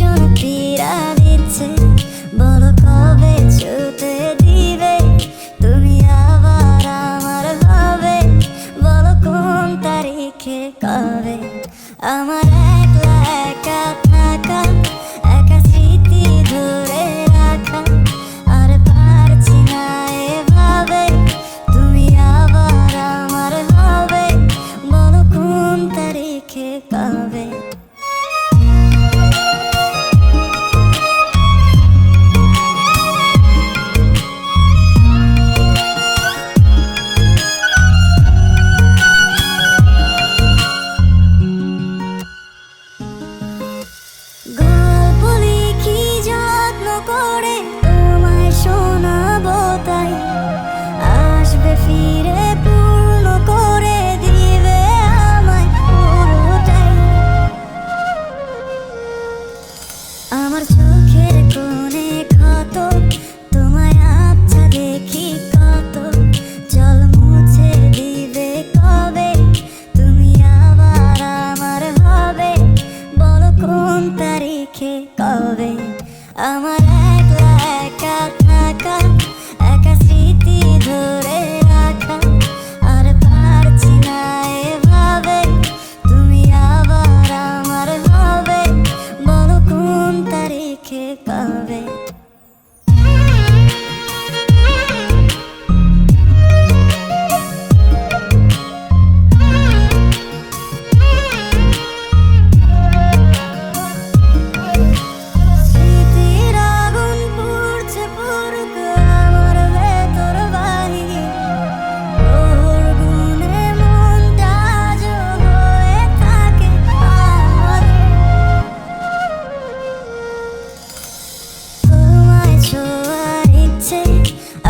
ভীষণ পীড়া দিচ্ছে, বলো কবে ছুতে দিবে তুমি আবার আমার হবে, বলো কোন তারিখে কবে। আমার একলা একা থাকা, একা স্মৃতি ধরে রাখা, আর পারছি না এভাবে তুমি আবার আমার হবে, বলো কোন তারিখে কবে। গল্প লিখি যত্ন করে তোমায় শোনাবো, তাই আসবে ফিরে পূর্ণ করে দিবে আমায় পুরোটাই। আমার চোখের কোণে ক্ষত, তোমায় আবছা দেখি কত, জল মুছে দিবে কবে তুমি আবার আমার হবে, বলো কোন তারিখে কবে। আমার একলা একা থাকা, একা স্মৃতি ধরে রাখা, আর পারছি না এভাবে তুমি আবার আমার হবে, বলো কোন তারিখে কবে। স্মৃতির আগুন পুড়ছে পুরুক আমার ভেতর বাহির, ওর গুণে মনটা আজও হয়ে থাকে আমাদের। তোমায় ছোঁয়ার ইচ্ছে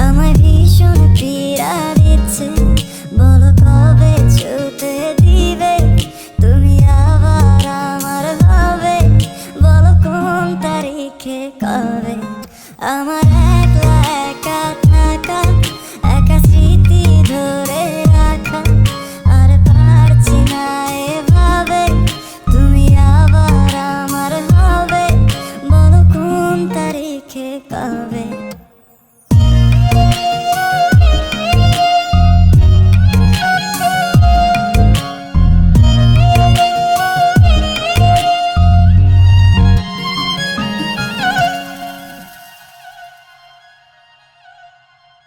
আমায় ভীষণ পীড়া দিচ্ছে, বলো কবে ছুতে দিবে তুমি আবার আমার হবে, বলো কোন তারিখে কবে। আমার